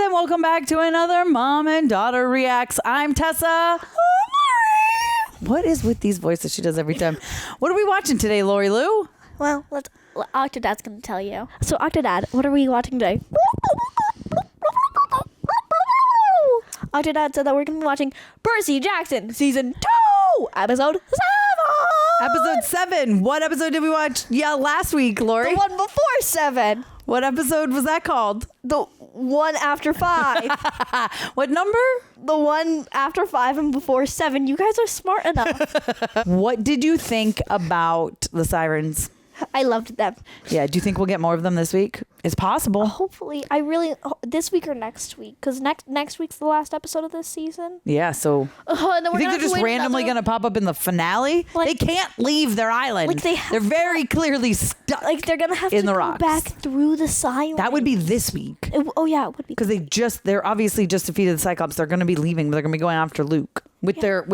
and welcome back to another Mom and Daughter Reacts. I'm Tessa. I'm Lorie. What is with these voices she does every time? What are we watching today, Lorie Lou? Well, Octodad's going to tell you. So, Octodad, what are we watching today? Octodad said that we're going to be watching Percy Jackson Season 2, Episode 7. Episode 7. What episode did we watch? Yeah, last week, Lorie. The one before 7. What episode was that called? The one after 5. What number? The one after 5 and before 7. You guys are smart enough. What did you think about the sirens? I loved them. Yeah, do you think we'll get more of them this week? It's possible. Hopefully. This week or next week. Because next week's the last episode of this season. Yeah, so And then you think they're just randomly going to pop up in the finale? They can't leave their island. They're very clearly stuck. Like they're going to have in to the go rocks. back through the silence. That would be this week. Yeah, it would be. Because they're obviously just defeated the Cyclops. They're going to be leaving. They're going to be going after Luke with their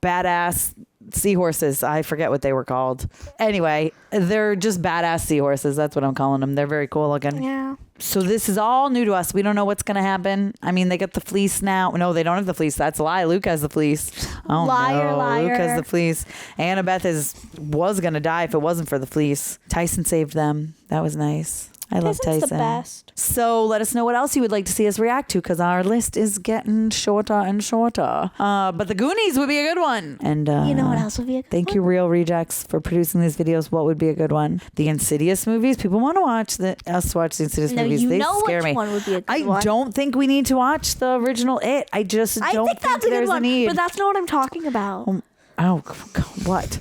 badass seahorses. I forget what they were called. Anyway, they're just badass seahorses. That's what I'm calling them. They're very cool looking. Yeah. So this is all new to us. We don't know what's going to happen. I mean, they get the fleece now. No, they don't have the fleece. That's a lie. Luke has the fleece. Oh, Liar, no. liar. Luke has the fleece. Annabeth was going to die if it wasn't for the fleece. Tyson saved them. That was nice. I love Tyson. The best. So let us know what else you would like to see us react to, because our list is getting shorter and shorter. But the Goonies would be a good one. And you know what else would be a good one? Thank you, Real Rejects, for producing these videos. What would be a good one? The Insidious movies. People want to watch us watch the Insidious movies. They scare me. One would be a good one. I don't think we need to watch the original It. I just don't think that's a good there's one, a need. but that's not what I'm talking about. What?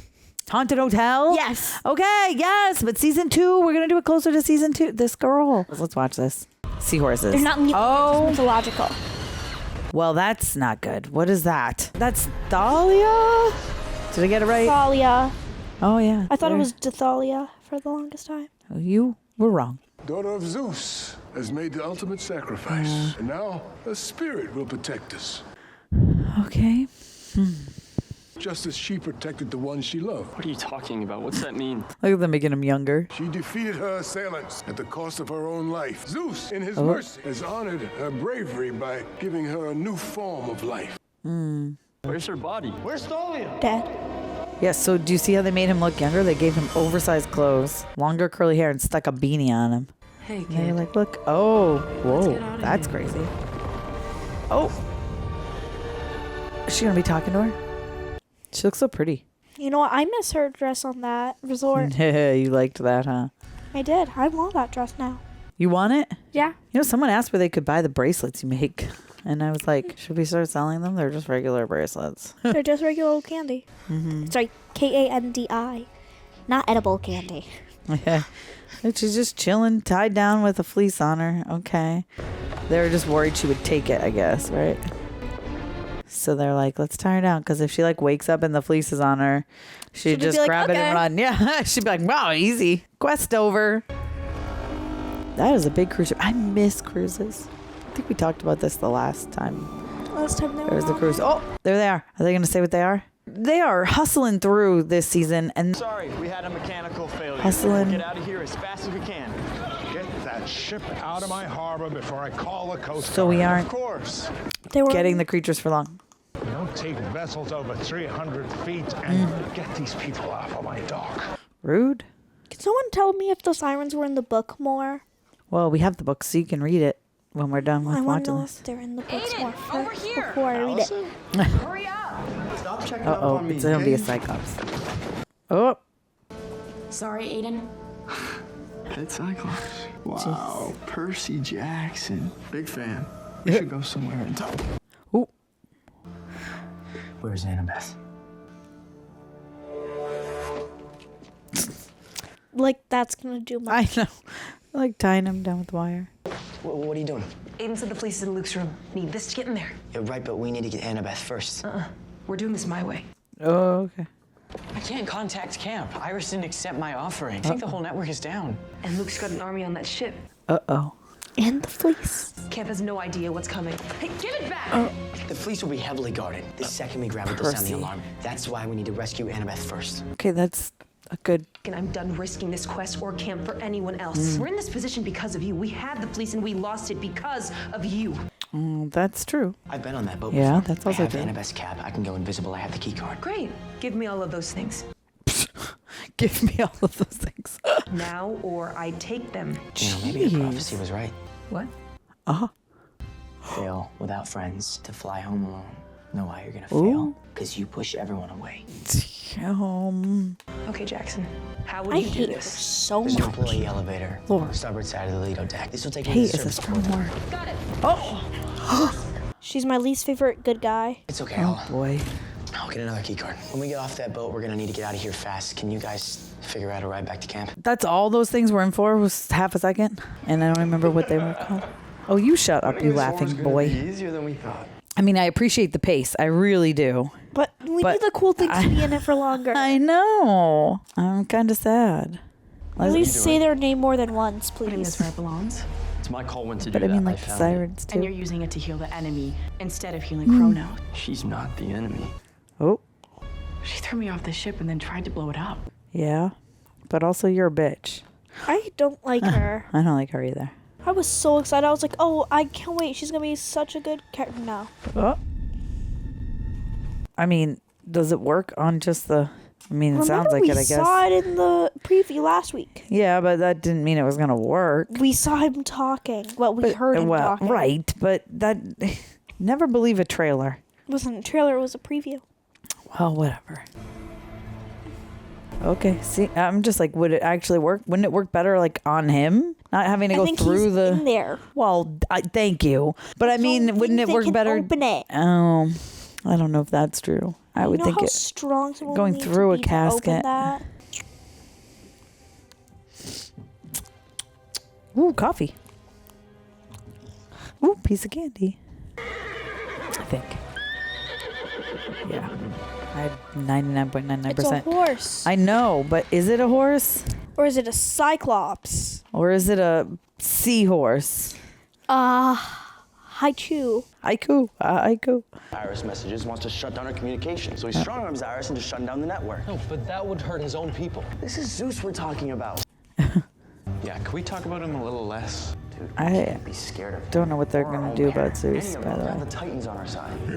Haunted Hotel? Yes. Okay, yes. But season 2, we're going to do it closer to season 2. This girl. Let's watch this. Seahorses. They're not mythological. Well, that's not good. What is that? That's Thalia? Did I get it right? Thalia. Oh, yeah. I thought it was Dathalia for the longest time. You were wrong. Daughter of Zeus has made the ultimate sacrifice. And now a spirit will protect us. Okay. Just as she protected the one she loved. What are you talking about? What's that mean? Look at them making him younger. She defeated her assailants at the cost of her own life. Zeus, in his mercy, has honored her bravery by giving her a new form of life. Where's her body? Where's Thalia? Dead. Yeah, so do you see how they made him look younger? They gave him oversized clothes, longer curly hair, and stuck a beanie on him. Hey, And they're kid. like, look. Oh, whoa. get outta That's here. crazy. Oh. Is she going to be talking to her? She looks so pretty. You know what? I miss her dress on that resort. You liked that, huh? I did. I want that dress now. You want it? Yeah. You know, someone asked where they could buy the bracelets you make. And I was like, should we start selling them? They're just regular bracelets. They're just regular old candy. Sorry, Kandi. Not edible candy. Yeah. She's just chilling, tied down with a fleece on her. Okay. They were just worried she would take it, I guess, right? So they're like, let's tie her down. Because if she like wakes up and the fleece is on her, she'd just be like, grab it and okay. run. Yeah. She'd be like, wow, easy. Quest over. That is a big cruise ship. I miss cruises. I think we talked about this the last time. Last time they were There's the on. cruise. Oh, there they are. Are they going to say what they are? They are hustling through this season. And Sorry, we had a mechanical failure. Hustling. Get out of here as fast as we can. Get that ship out of my harbor before I call the Coast so we Guard. aren't Of course. They were getting the creatures for long. Don't take vessels over 300 feet and get these people off of my dock. Rude. Can someone tell me if the sirens were in the book more? Well, we have the book so you can read it when we're done with I want to watching know this. if they're in the books Aiden, more over here. before I read it. Hurry up. Stop checking up Uh-oh, on me. it's going to be a Cyclops. Oh, Sorry, Aiden. That Cyclops. Wow, Percy Jackson. Big fan. We should go somewhere and talk. ooh. Where's Annabeth? Like, that's going to do my... I know. I like tying him down with wire. What are you doing? Aiden said the fleece is in Luke's room. Need this to get in there. Yeah, right, but we need to get Annabeth first. We're doing this my way. Oh, okay. I can't contact camp. Iris didn't accept my offering. I think the whole network is down. And Luke's got an army on that ship. Uh-oh. And the fleece. Camp has no idea what's coming. Hey, give it back! The fleece will be heavily guarded. The second we grab it, they'll sound the Percy. alarm. That's why we need to rescue Annabeth first. Okay, that's a good. And I'm done risking this quest or camp for anyone else. We're in this position because of you. We had the fleece and we lost it because of you. That's true. I've been on that boat Yeah, before. that's also I have true. Annabeth's cap. I can go invisible. I have the key card. Great. Give me all of those things. Give me all of those things. Now or I take them. You know, maybe the prophecy was right. What? Fail without friends to fly home alone. Know why you're gonna fail? Because you push everyone away. Okay, Jackson. How would I you do hate her this? so There's an much. employee elevator. Lord. Starboard side of the Lido deck. This will take you Hate to the is a surface strong portal. word. Got it. She's my least favorite good guy. It's okay. Oh boy. I'll get another key card. When we get off that boat, we're gonna need to get out of here fast. Can you guys figure out a ride back to camp? That's all those things were in for was half a second, and I don't remember what they were called. Oh, you shut up, you laughing boy. Easier than we thought. I mean, I appreciate the pace. I really do. But we But need the cool things to be in it for longer. I know. I'm kind of sad. At least say their name more than once, Putting this please. where it belongs. It's my call when to But do I that. mean, like the found it. sirens And you're too. using it to heal the enemy instead of healing Chrono. She's not the enemy. Oh, She threw me off the ship and then tried to blow it up. yeah. But also, you're a bitch. I don't like her. I don't like her either. I was so excited. I was like, oh, I can't wait. She's going to be such a good character now. Oh. I mean, does it work on just the? I mean, it sounds like we it. I guess. saw it in the preview last week. Yeah, but that didn't mean it was gonna work. We saw him talking. Well, we heard him talking. Right, but that. Never believe a trailer. It wasn't a trailer. It was a preview. Well, whatever. Okay, see, I'm just like, would it actually work? Wouldn't it work better, like, on him? Not having to I go think through he's the. in there. Well, thank you. But I mean, Don't wouldn't think it they work can better? Open it. I don't know if that's true. I would you know think how it. strong someone going would need through to a be to open casket. that? Ooh, coffee. Ooh, piece of candy. I think. Yeah. I had 99.99%. It's a horse. I know, but is it a horse? Or is it a cyclops? Or is it a seahorse? Haichu. Haiku. Haiku. Iris Messages wants to shut down our communication, so he strong arms Iris into shutting down the network. No, but that would hurt his own people. This is Zeus we're talking about. Yeah, can we talk about him a little less? Dude, I can't be scared of him. don't know what they're We're going our to do own about parent. Zeus, Any of by them, the we have way. the Titans on our side.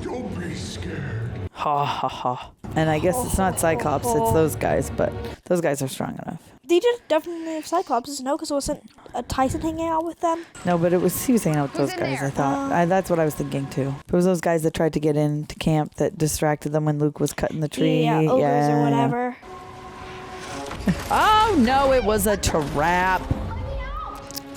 Don't be scared. Ha ha ha. And I guess it's not Cyclops, it's those guys, but those guys are strong enough. They did definitely have cyclops, no? Because it wasn't a Tyson hanging out with them. No, but he was hanging out with those guys, I thought. That's what I was thinking, too. It was those guys that tried to get into camp that distracted them when Luke was cutting the tree. Yeah, ogres Yeah. or whatever. Oh, no, it was a trap.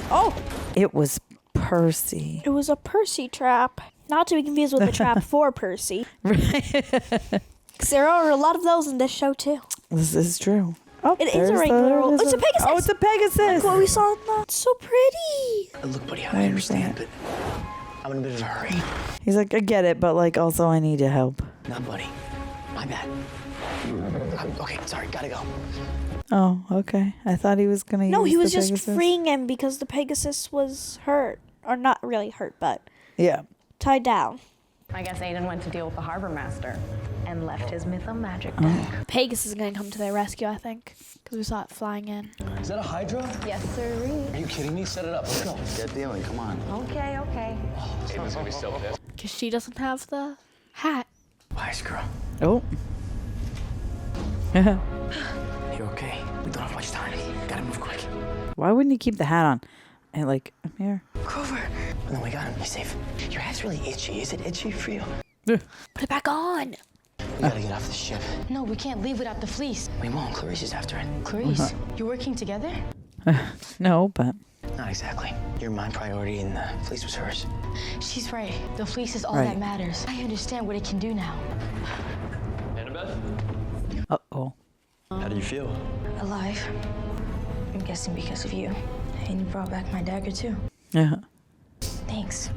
Oh, it was Percy. It was a Percy trap. Not to be confused with the trap for Percy. Because there are a lot of those in this show, too. This is true. Oh, It is a regular old. It's a Pegasus. Oh, it's a Pegasus. Like what we saw in the. It's so pretty. Look, buddy, I understand, but I'm in a bit of a hurry. He's like, I get it, but like, also I need your help. No, buddy. My bad. Okay, sorry, gotta go. Oh, okay. I thought he was gonna. No, use he was the just Pegasus. freeing him because the Pegasus was hurt. Or not really hurt, but Yeah. tied down. I guess Aiden went to deal with the harbor master and left his myth of magic back. Pegasus is going to come to their rescue, I think. Because we saw it flying in. Is that a Hydra? Yes, sir. Are you kidding me? Set it up. Let's go. Get dealing, come on. Okay, okay. Aiden's gonna be so pissed. Because she doesn't have the hat. Wise girl. Oh. You okay? We don't have much time. Gotta move quick. Why wouldn't you keep the hat on? And like, I'm here. Grover. No, we got him. He's safe. Your hat's really itchy. Is it itchy for you? Put it back on. We gotta get off the ship. No, we can't leave without the fleece. We won't. Clarisse is after it. Clarisse, you're working together? No, but Not exactly. You're my priority and the fleece was hers. She's right. The fleece is all Right. that matters. I understand what it can do now. Annabeth? uh-oh. How do you feel? Alive. I'm guessing because of you. And you brought back my dagger too. Yeah. Thanks.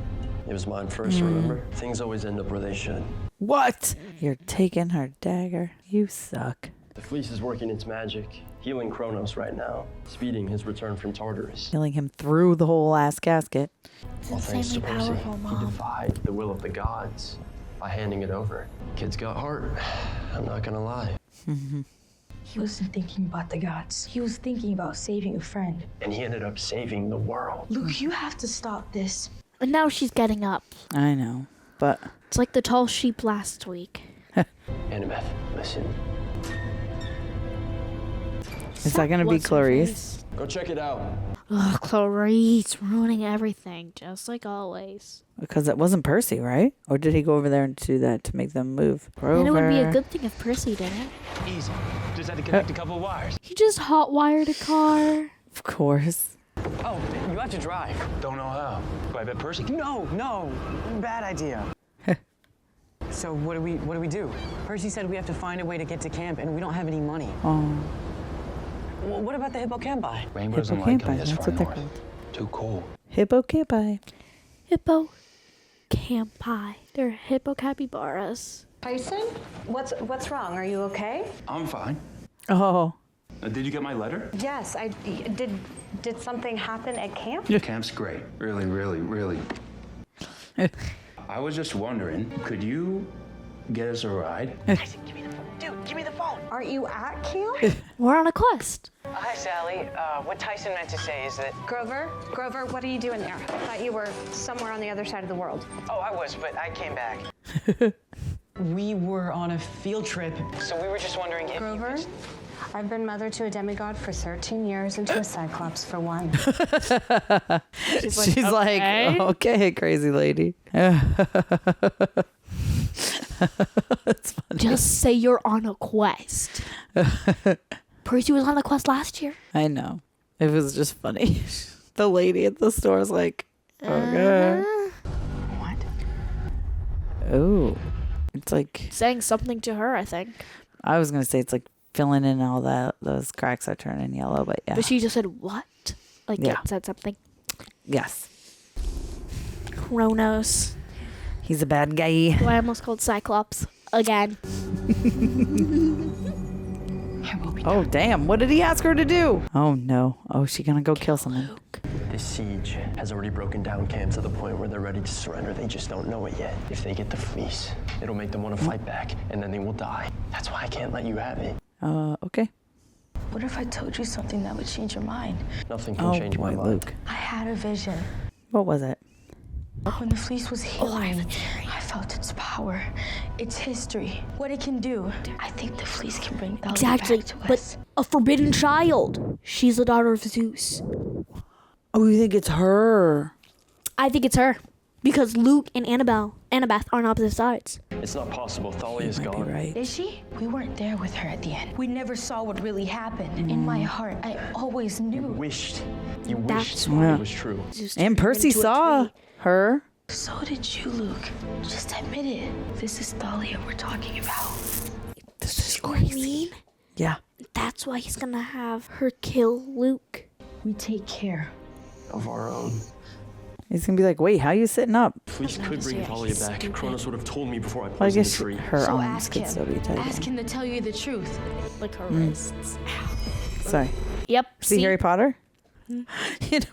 It was mine first, remember? Things always end up where they should. What? You're taking her dagger. You suck. The fleece is working its magic, healing Kronos right now, speeding his return from Tartarus. Killing him through the whole ass casket. All thanks to insanely Percy, powerful, he Mom. defied the will of the gods by handing it over. Kid's got heart. I'm not gonna lie. He wasn't thinking about the gods. He was thinking about saving a friend. And he ended up saving the world. Luke, you have to stop this. And now she's getting up. I know, but It's like the tall sheep last week. Annabeth, listen. is that gonna be What's her Clarisse? face? Go check it out. Ugh, Clarisse ruining everything, just like always. Because it wasn't Percy, right? Or did he go over there and do that to make them move? And it would be a Rover. good thing if Percy did it. Easy. Just had to connect a couple of wires. He just hot-wired a car. Of course. Oh, you have to drive. Don't know how. Do I bet Percy? No, bad idea. So what do we do? Percy said we have to find a way to get to camp, and we don't have any money. Oh, Well, what about the hippocampi? Rainbows and light come hippocampi. this That's far what they're north. called. Too cool. Hippocampi. Hippocampi. They're hippo capybaras. Tyson, what's wrong? Are you okay? I'm fine. Oh, Did you get my letter? Yes, I did. Did something happen at camp? Camp's great. Really, really, really. I was just wondering, could you get us a ride? Tyson, give me the phone. Dude, give me the phone. Aren't you at camp? We're on a quest. Hi, Sally. What Tyson meant to say is that... Grover, what are you doing there? I thought you were somewhere on the other side of the world. Oh, I was, but I came back. We were on a field trip, so we were just wondering if... Grover, I've been mother to a demigod for 13 years and to a cyclops for 1. she's like, okay, crazy lady. That's funny. Just say you're on a quest. Percy was on a quest last year. I know. It was just funny. The lady at the store is like, okay. What? Oh, it's like, Saying something to her, I think. I was going to say it's like filling in all that. Those cracks are turning yellow, but yeah. But she just said, what? Like, Yeah. it said something. Yes. Kronos. He's a bad guy. Who I almost called Cyclops. Again. Oh, damn. What did he ask her to do? Oh, no. Oh, she gonna go kill someone. This siege has already broken down camp to the point where they're ready to surrender. They just don't know it yet. If they get the fleece, it'll make them want to fight back, and then they will die. That's why I can't let you have it. Okay. What if I told you something that would change your mind? Nothing can Oh, change my boy, mind. Luke. I had a vision. What was it? When the fleece was healing, I felt its power, its history, what it can do. I think the fleece can bring Thalia Exactly. back to But us. a forbidden child. She's the daughter of Zeus. Oh, you think it's her? I think it's her. Because Luke and Annabeth are on opposite sides. It's not possible. Thalia's Might be gone. right. Is she? We weren't there with her at the end. We never saw what really happened. In my heart, I always knew. You wished why it was true. Zeus And turned her Percy into a saw tree. her. So did you, Luke. Just admit it. This is Thalia we're talking about. This is You know what I mean? Yeah. That's why he's gonna have her kill Luke. We take care Of our own. He's gonna be like, wait, how you sitting up? Fleece could bring Thalia back. Kronos would have told me before I Well, I poisoned the guess tree. her So arms ask could him. still be tied. Ask him to tell you the truth. Like her wrists. Sorry. Yep. See Harry Potter? You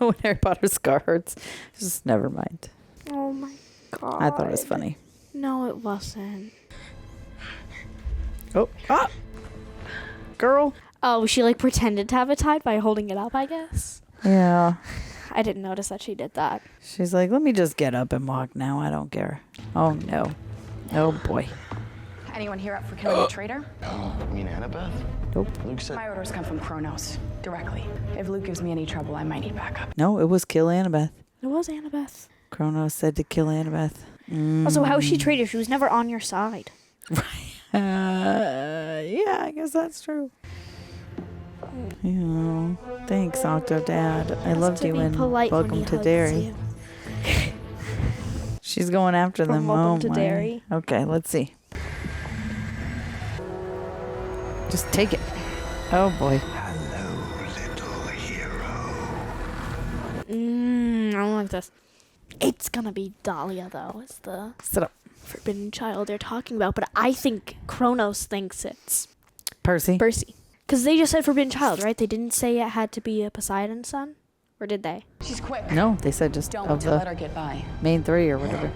know when Harry Potter's scar hurts? Just never mind. Oh my god. I thought it was funny. No, it wasn't. Oh, ah! Girl. Oh, she like pretended to have it tied by holding it up, I guess. Yeah. I didn't notice that she did that. She's like, let me just get up and walk now. I don't care. Oh, no. Oh, boy. Anyone here up for killing a traitor? You mean Annabeth? Nope. Luke said... My orders come from Kronos, directly. If Luke gives me any trouble, I might need backup. No, it was kill Annabeth. It was Annabeth. Kronos said to kill Annabeth. Also, how is she traitor? She was never on your side. Yeah, I guess that's true. Yeah. Thanks, Octo Dad. I loved to you be and polite when welcome he to hugs Dairy. you. She's going after From them. Welcome Oh to my. Dairy. Okay, let's see. Just take it. Oh boy. I don't like this. It's gonna be Dahlia though. Is the Sit up. forbidden child they're talking about, but I think Kronos thinks it's Percy. Percy. Because they just said forbidden child, right? They didn't say it had to be a Poseidon's son? Or did they? She's quick. No, they said just Don't of to let her the get by. main three or whatever.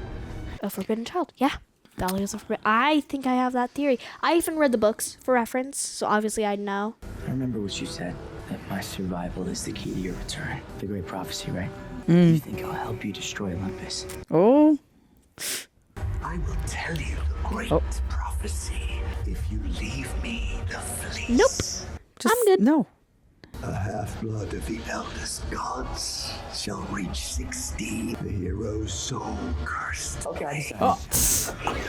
A forbidden child, yeah. Dahlia's I think I have that theory. I even read the books for reference, so obviously I'd know. I remember what you said, that my survival is the key to your return. The great prophecy, right? Mm. You think I'll help you destroy Olympus? Oh. I will tell you the great prophecy if you leave me the fleece. Nope. I'm good. No. A half-blood of the eldest gods shall reach 60. The hero's soul cursed. Okay, I decided.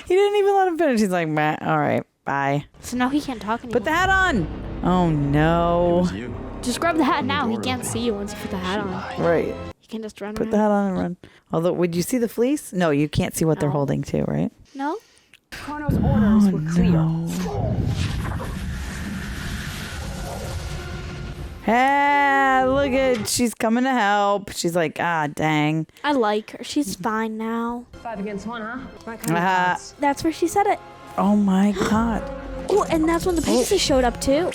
He didn't even let him finish. He's like, "Meh, all right, bye." So now he can't talk anymore. Put the hat on. Oh no. Just grab the hat now. He can't see you once you put the hat on. Right. You can just run Put around. the hat on and run. Although, would you see the fleece? No, you can't see what they're holding too, right? No? Chrono's orders were clear. Hey, look at, she's coming to help. She's like, ah, dang. I like her. She's fine now. 5 against 1, huh? My kind of cards. That's where she said it. Oh my God. Oh, and that's when the Pegasus showed up too.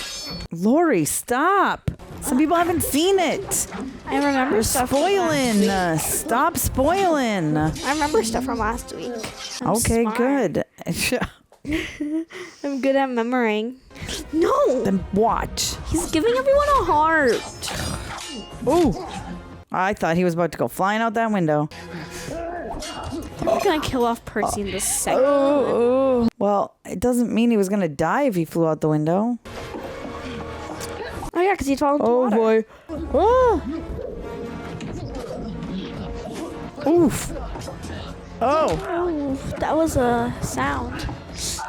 Lorie, stop. Some people haven't seen it. I remember You're stuff from spoiling. last week. Stop spoiling. I remember stuff from last week. I'm Okay, smart. good. I'm good at remembering. No! Then watch. He's giving everyone a heart. Ooh. I thought he was about to go flying out that window. We're gonna kill off Percy in this second. Oh. Well, it doesn't mean he was going to die if he flew out the window. Oh yeah, because he fell into water. Boy. Ah. Oof. Oh. Oh, that was a sound.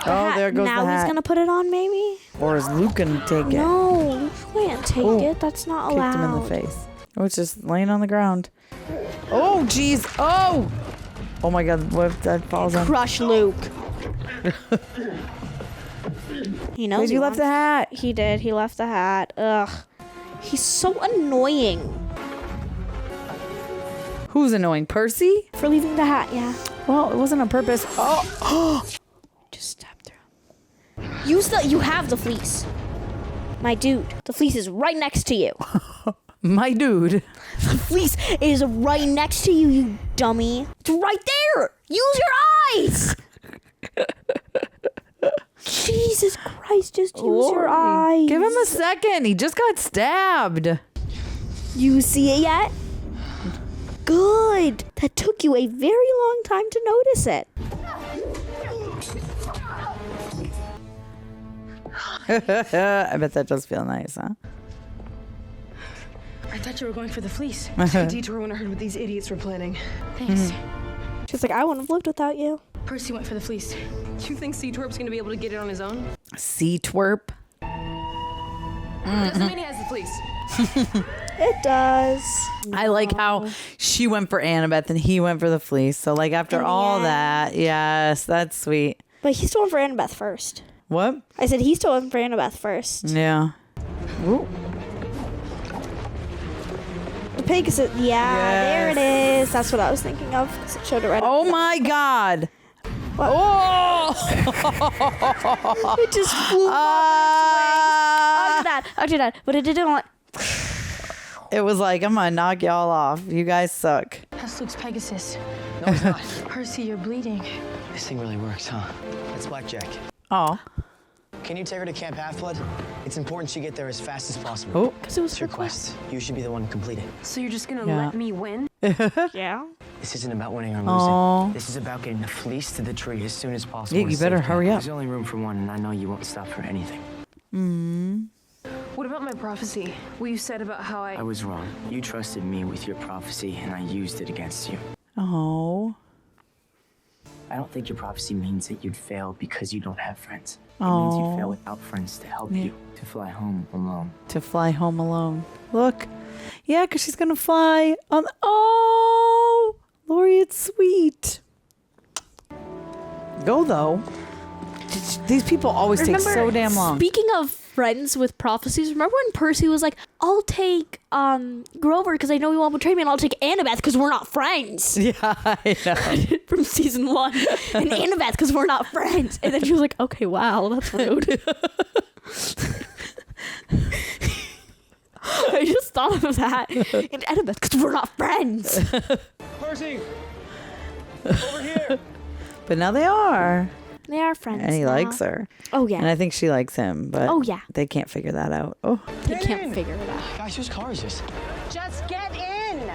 Oh, there goes now the hat. he's gonna put it on, maybe? Or is Luke going to take it? No, Luke can't take it. That's not allowed. Kicked him in the face. Oh, it's just laying on the ground. Oh, jeez. Oh. Oh, my God. What if that falls on? Crush Luke. He knows Wait, you left the hat. He did. He left the hat. Ugh. He's so annoying. Who's annoying? Percy? For leaving the hat, yeah. Well, it wasn't on purpose. Oh. Just stabbed her. You have the fleece. My dude, the fleece is right next to you. My dude. The fleece is right next to you, you dummy. It's right there. Use your eyes. Jesus Christ, just use your eyes. Give him a second. He just got stabbed. You see it yet? Good. That took you a very long time to notice it. I bet that does feel nice, huh? I thought you were going for the fleece. I took a detour when I heard what these idiots were planning. Thanks. She's like, I wouldn't have lived without you. Percy went for the fleece. Do you think C-Twerp's gonna be able to get it on his own? C-twerp. Doesn't mean he has the fleece. It does. I like how she went for Annabeth and he went for the fleece. So, like, after all that, yes, that's sweet. But he still went for Annabeth first. What? I said he still went for Annabeth first. Yeah. Ooh. The Pegasus. Yeah, there it is. That's what I was thinking of. 'Cause it showed it right Oh up. my God. What? Oh! It just flew off. I did that. But it didn't like. It was like, I'm going to knock y'all off. You guys suck. That's Luke's Pegasus. No, it's not. Percy, you're bleeding. This thing really works, huh? That's blackjack. Oh. Can you take her to Camp Half-Blood? It's important she get there as fast as possible. Oh. Because it was It's your quest. You should be the one to complete it. So you're just gonna Yeah. let me win? Yeah. This isn't about winning or losing. Aw. This is about getting the fleece to the tree as soon as possible. Yeah, to you better save hurry Camp. up. There's only room for one, and I know you won't stop for anything. What about my prophecy? What you said about how I was wrong. You trusted me with your prophecy, and I used it against you. Oh. I don't think your prophecy means that you'd fail because you don't have friends. It means you'd fail without friends to help you, to fly home alone. To fly home alone. Look. Yeah, because she's going to fly on. Oh. Lorie, it's sweet. Go, though. These people always take so damn long. Speaking of friends with prophecies, remember when Percy was like, I'll take Grover because I know he won't betray me, and I'll take Annabeth because we're not friends. Yeah, I know. From season 1. And Annabeth because we're not friends. And then she was like, okay, wow, that's rude. I just thought of that. And Annabeth because we're not friends. Percy! Over here! But now they are. They are friends. And he now. likes her. Oh, yeah. And I think she likes him. But they can't figure that out. Oh. They can't figure it out. Guys, whose car is this? Just get in.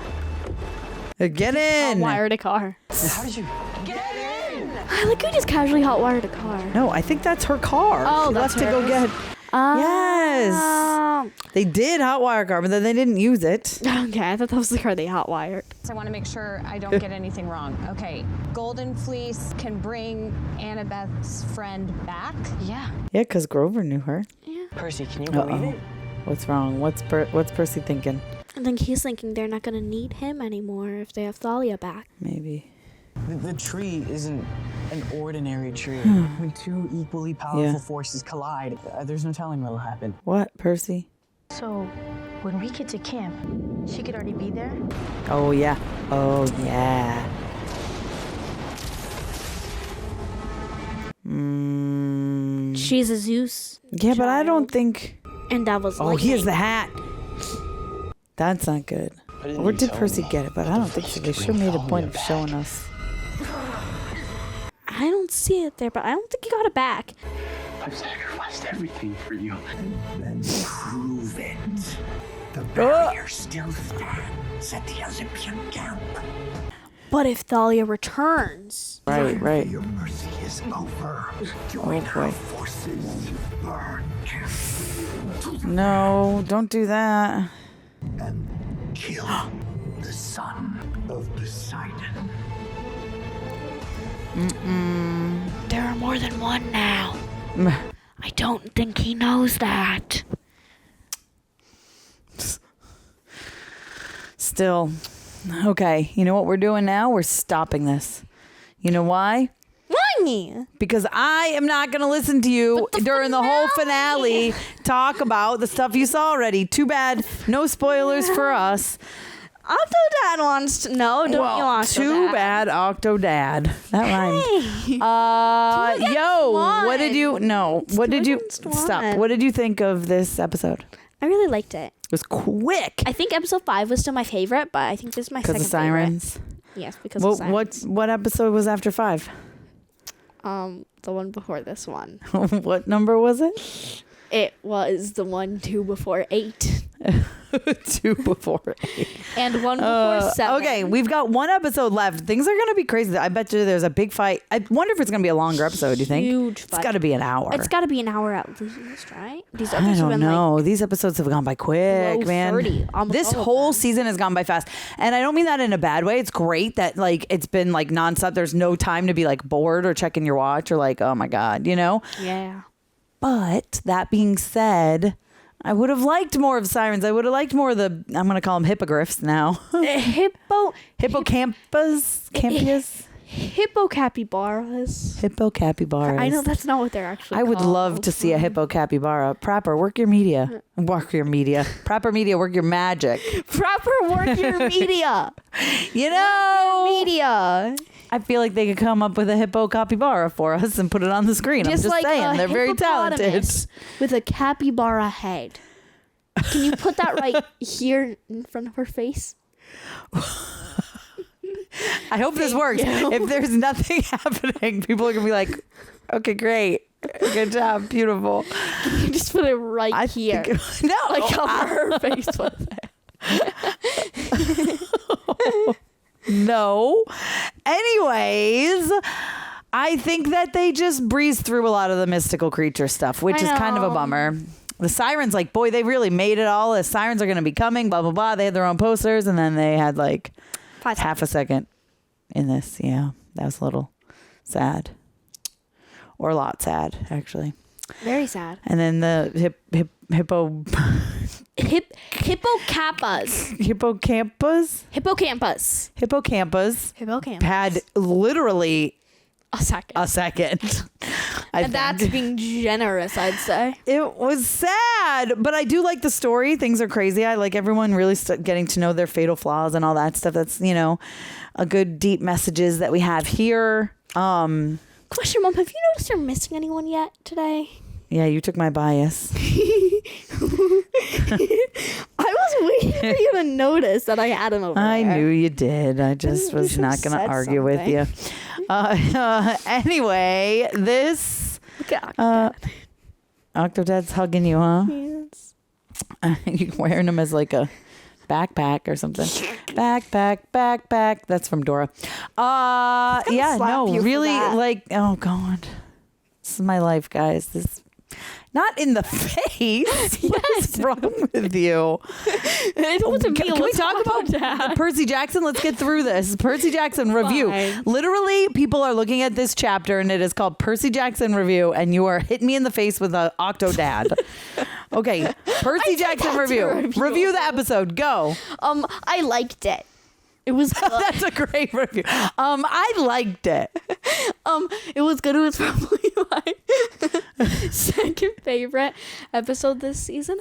Get in. Hotwired a car. How did you get in? I like we just casually hotwired a car. No, I think that's her car. Oh, she that's left to go hers? get. Yes. They did hotwire a car, but then they didn't use it. Okay, I thought that was the car they hotwired. So I want to make sure I don't get anything wrong. Okay, Golden Fleece can bring Annabeth's friend back? Yeah. Yeah, because Grover knew her. Yeah. Percy, can you believe it? What's wrong? What's Percy thinking? I think he's thinking they're not going to need him anymore if they have Thalia back. Maybe. The tree isn't an ordinary tree. When two equally powerful forces collide, there's no telling what'll happen. What, Percy? So, when we get to camp, she could already be there? Oh, yeah. Oh, yeah. She's a Zeus. Yeah, but I don't think... And that was Oh, he has the hat. That's not good. Or did Percy get it? But I don't think so. They should have made a point of showing us. I don't see it there, but I don't think he got it back. I've sacrificed everything for you. Then prove it. The barrier still stands at the Olympian camp. But if Thalia returns... Right. Your mercy is over. Join our forces. Burn camp. No, don't do that. And kill the son of Poseidon. There are more than one now. I don't think he knows that. Still. Okay, you know what we're doing now? We're stopping this. You know why? Why? Because I am not going to listen to you during the whole finale talk about the stuff you saw already. Too bad. No spoilers for us. Octodad wants to know, don't you, Octodad? Too bad, Octodad. That rhymed. Yo, what did you? No, what did you? Stop. What did you think of this episode? I really liked it. It was quick. I think episode 5 was still my favorite, but I think this is my second Because of sirens. favorite. Yes, because of sirens. What episode was after 5? The one before this one. What number was it? It was the 1, 2 before 8. 2 before 8. And 1 before 7. Okay, we've got 1 episode left. Things are going to be crazy. I bet you there's a big fight. I wonder if it's going to be a longer episode, do you think? Huge fight. It's got to be an hour. It's got to be an hour at least, right? These I episodes have don't been know. These episodes have gone by quick, low man. 30, almost This all of whole them. season has gone by fast. And I don't mean that in a bad way. It's great that like it's been like nonstop. There's no time to be like bored or checking your watch or like, oh my God, you know? Yeah. But that being said, I would have liked more of Sirens. I would have liked more of the, I'm going to call them hippogriffs now. Hippocampus? Campias? Hippocapybaras. Hippocapybaras. I know that's not what they're actually I would called. love to see a hippocapybara. Proper, work your media. Work your media. Proper media, work your magic. Proper work your media. You know. Media. I feel like they could come up with a hippocapybara for us and put it on the screen. Just I'm just like saying, a they're very talented. hippopotamus with a capybara head. Can you put that right here in front of her face? I hope this works. If there's nothing happening, people are going to be like, okay, great. Good job. Beautiful. Can you just put it right here? No. Like cover her face with it. No. Anyways, I think that they just breezed through a lot of the mystical creature stuff, which is kind of a bummer. The sirens, like, boy, they really made it all. The sirens are going to be coming, blah, blah, blah. They had their own posters, and then they had, like, half a second in this. Yeah, that was a little sad. Or a lot sad, actually. Very sad. And then the Hippocampus. Hippocampus had literally a second. And that's being generous, I'd say. It was sad, but I do like the story. Things are crazy. I like everyone really getting to know their fatal flaws and all that stuff. That's, you know, a good deep messages that we have here. Question, Mom, have you noticed you're missing anyone yet today? Yeah, you took my bias. I was waiting for you to notice that I had him over there. I knew you did. I just was not going to argue with you. Anyway, this Octodad's hugging you, huh? Yes. You're wearing him as like a backpack or something. Backpack. That's from Dora. Yeah, no, really, like, oh God, this is my life, guys. This. Not in the face. What is wrong with you? It wasn't me. Can we talk about Percy Jackson? Let's get through this. Percy Jackson review. Fine. Literally, people are looking at this chapter and it is called Percy Jackson review, and you are hitting me in the face with a Octodad. Okay, Percy Jackson review. Review the episode. Go. I liked it. It was good. That's a great review. I liked it. It was good. It was probably my second favorite episode this season.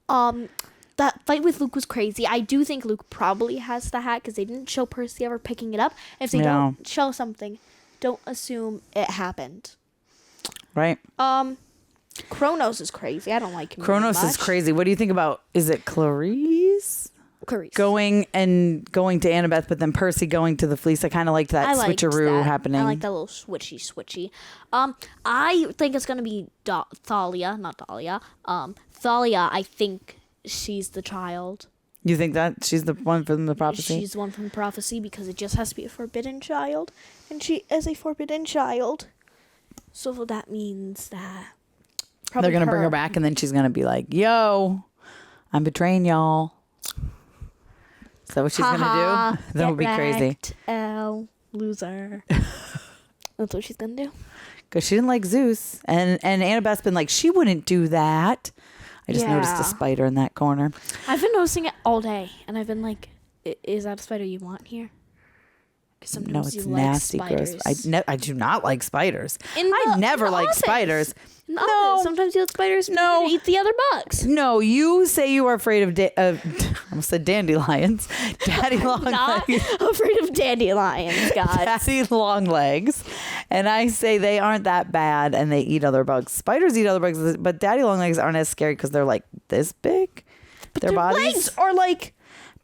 That fight with Luke was crazy. I do think Luke probably has the hat because they didn't show Percy ever picking it up. If they don't show something, don't assume it happened. Right. Kronos is crazy. I don't like him. Kronos is crazy. What do you think about? Is it Clarisse? Going to Annabeth, but then Percy going to the Fleece. I kind of liked that switcheroo happening. I like that little switchy. I think it's gonna be Thalia, not Dahlia. Thalia, I think she's the child. You think that she's the one from the prophecy? She's the one from the prophecy because it just has to be a forbidden child, and she is a forbidden child. So that means that they're gonna bring her back, and then she's gonna be like, "Yo, I'm betraying y'all." Is that what she's gonna do? That would be crazy. Loser. That's what she's gonna do. Because she didn't like Zeus, and Annabeth's been like, she wouldn't do that. I just noticed a spider in that corner. I've been noticing it all day, and I've been like, "Is that a spider you want here?" Because sometimes it's you nasty, like spiders. gross. I do not like spiders. I never liked spiders. No, sometimes you let spiders eat the other bugs. No, you say you are afraid of I almost said dandelions. Daddy long not legs. Afraid of dandelions, guys. Daddy long legs. And I say they aren't that bad and they eat other bugs. Spiders eat other bugs, but daddy long legs aren't as scary because they're like this big. But their bodies legs are like.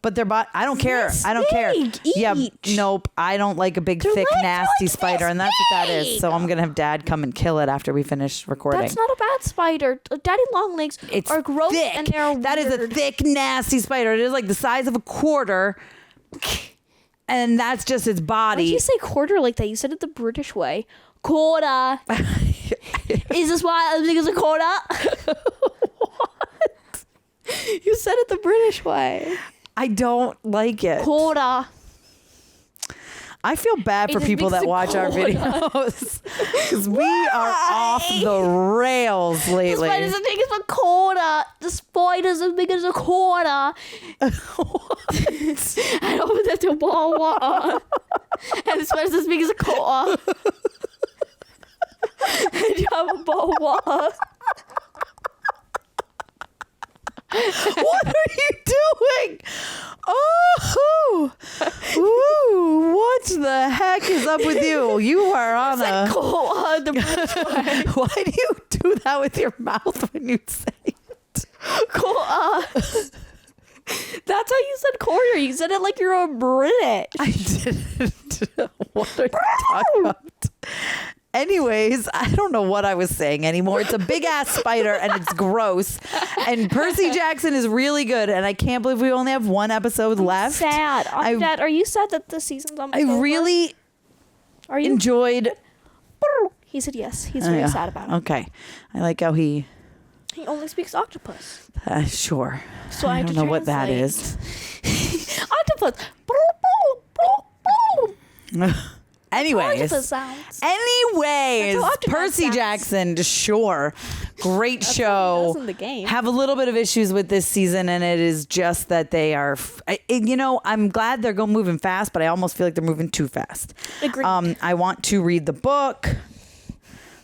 But their body, I don't care. I don't care. Yeah, nope. I don't like a big, thick, nasty spider, and that's what that is. So I'm gonna have Dad come and kill it after we finish recording. That's not a bad spider. Daddy long legs are gross thick. and they're That is a thick, nasty spider. It is like the size of a quarter, and that's just its body. Why'd you say quarter like that? You said it the British way. Quarter. Is this why I think it's a quarter? What? You said it the British way. I don't like it. Quarter. I feel bad for people that watch our videos because we are off the rails lately. The spider's as big as a quarter. The spider's as big as a quarter. I opened up to a ball of water. And the spider's as big as a quarter. And you have a ball of water. What are you doing? Oh, ooh, what the heck is up with you? You are on a. Why do you do that with your mouth when you say it? That's how you said quarter. You said it like you're a British. I didn't. What are you talking about? Anyways, I don't know what I was saying anymore. It's a big ass spider and it's gross. And Percy Jackson is really good. And I can't believe we only have one episode left. Sad. Dad, are you sad that the season's almost over? I really enjoyed. He said yes. He's very sad about it. Okay. I like how he only speaks octopus. Sure. So I don't know what that is. Octopus. Anyways, Percy Jackson, sure, great show. In the game. Have a little bit of issues with this season, and it is just that they are. I'm glad they're moving fast, but I almost feel like they're moving too fast. Agreed. I want to read the book.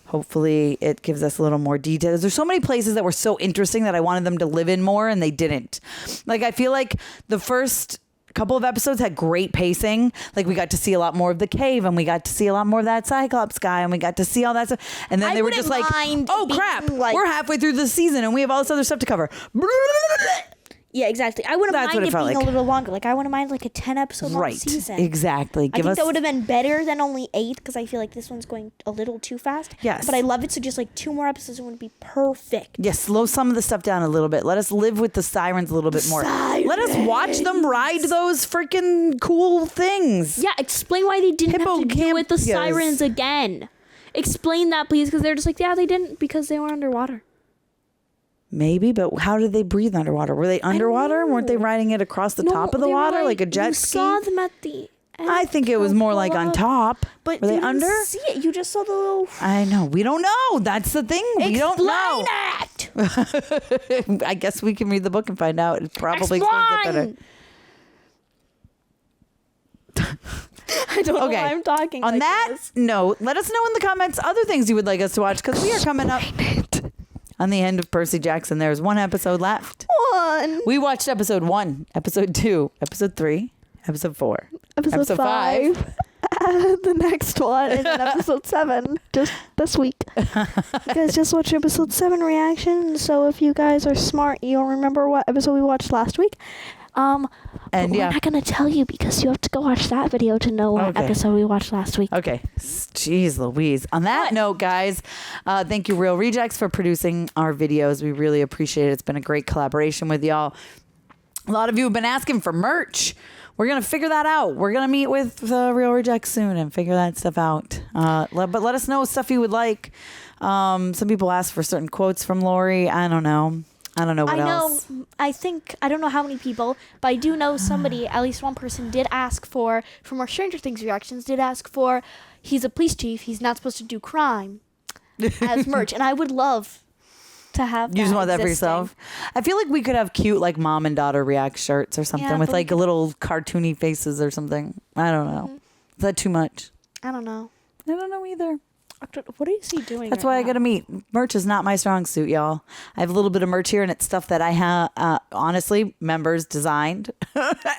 Hopefully, it gives us a little more details. There's so many places that were so interesting that I wanted them to live in more, and they didn't. Like I feel like the first couple of episodes had great pacing. Like we got to see a lot more of the cave, and we got to see a lot more of that Cyclops guy, and we got to see all that stuff. And then they were just like, "Oh crap, we're halfway through the season, and we have all this other stuff to cover." Yeah, exactly. I wouldn't That's what mind it it felt being like. a little longer. Like, I wouldn't mind like a 10-episode long Right. season. Exactly. I think that would have been better than only 8 because I feel like this one's going a little too fast. Yes. But I love it. So just like 2 more episodes would be perfect. Yeah, slow some of the stuff down a little bit. Let us live with the sirens a little bit more. Let us watch them ride those freaking cool things. Yeah, explain why they didn't have to deal with the Hippocampus. sirens again. Explain that, please, because they're just like, yeah, they didn't because they were underwater. Maybe, but how did they breathe underwater? Were they underwater? Weren't they riding it across the top of the they were water like a jet you ski? saw them at the end. I think it was more like on top. But were they you didn't under? see it. You just saw the little... I know. We don't know. That's the thing. We don't know. Explain it! I guess we can read the book and find out. It probably explains it better. I don't know why I'm talking On like that this. note, let us know in the comments other things you would like us to watch because we are coming up on the end of Percy Jackson. There's 1 episode left. We watched episode 1, episode 2, episode 3, episode 4, Episode 5. The next one is in episode 7, just this week. You guys just watched episode 7 reaction, so if you guys are smart, you'll remember what episode we watched last week. And we're not going to tell you because you have to go watch that video to know what episode we watched last week. Okay. Jeez Louise. On that note, guys, thank you, Real Rejects, for producing our videos. We really appreciate it. It's been a great collaboration with y'all. A lot of you have been asking for merch. We're going to figure that out. We're going to meet with Real Rejects soon and figure that stuff out. But let us know stuff you would like. Some people ask for certain quotes from Lorie. I don't know what else. I don't know how many people, but I do know somebody, at least one person did ask for more Stranger Things reactions, did ask for, he's a police chief, he's not supposed to do crime as merch. And I would love to have You just want that for yourself? I feel like we could have cute like mom and daughter react shirts or something with like little cartoony faces or something. I don't know. Is that too much? I don't know. I don't know either. What is he doing? That's why I got to meet. Merch is not my strong suit, y'all. I have a little bit of merch here, and it's stuff that I have, honestly, members designed.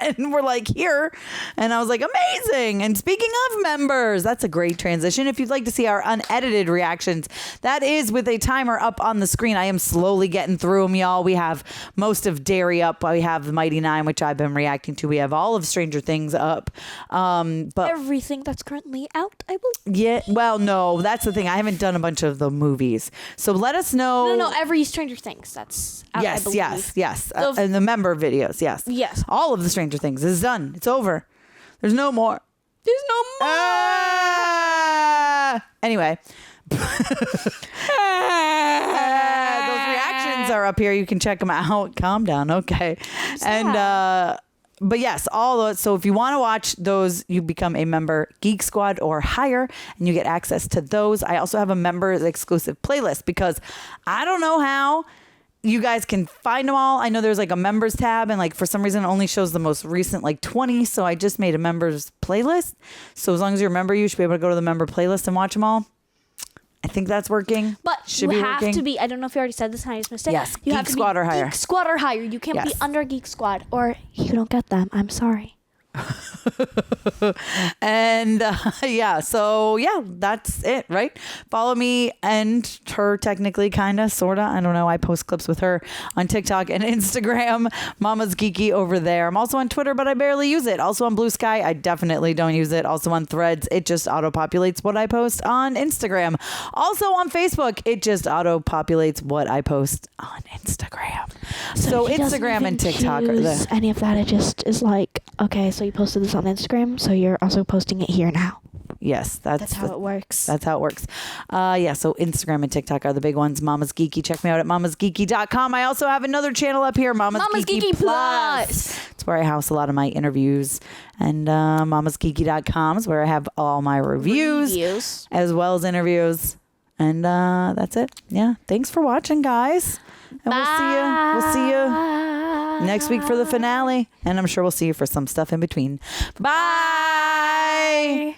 And we're like, here. And I was like, amazing. And speaking of members, that's a great transition. If you'd like to see our unedited reactions, that is with a timer up on the screen. I am slowly getting through them, y'all. We have most of Dairy up. We have the Mighty Nine, which I've been reacting to. We have all of Stranger Things up. But everything that's currently out, I believe. Yeah, well, no, that's the thing. I haven't done a bunch of the movies. So let us know. No, every Stranger Things that's out, I believe. Yes. And the member videos, yes. Yes. All of the Stranger Things is done. It's over. There's no more. Anyway. Those reactions are up here. You can check them out. Calm down. Okay. And, but yes, all those. So if you want to watch those, you become a member Geek Squad or higher, and you get access to those. I also have a members exclusive playlist because I don't know how you guys can find them all. I know there's like a members tab, and like for some reason it only shows the most recent like 20. So I just made a members playlist. So as long as you're a member, you should be able to go to the member playlist and watch them all. I think that's working. But should you be have working. to be, I don't know if you already said this and I just missed it. Yes, you Geek have to Squad be or higher. Geek Squad or higher. You can't be Yes. under Geek Squad or you don't get them. I'm sorry. And so that's it, right? Follow me and her, technically, kind of, sort of. I don't know. I post clips with her on TikTok and Instagram. Mama's Geeky over there. I'm also on Twitter, but I barely use it. Also on Blue Sky, I definitely don't use it. Also on Threads, it just auto-populates what I post on Instagram. Also on Facebook, it just auto-populates what I post on Instagram. So he doesn't Instagram even and TikTok are choose there. any of that. It just is like, okay, so you posted this on Instagram, so you're also posting it here now. Yes, that's how it works. That's how it works. So Instagram and TikTok are the big ones. Mama's Geeky. Check me out at mamasgeeky.com. I also have another channel up here, Mama's Geeky Plus. It's where I house a lot of my interviews. And mamasgeeky.com is where I have all my reviews. As well as interviews. And that's it. Yeah. Thanks for watching, guys. And we'll see you next week for the finale. And I'm sure we'll see you for some stuff in between. Bye.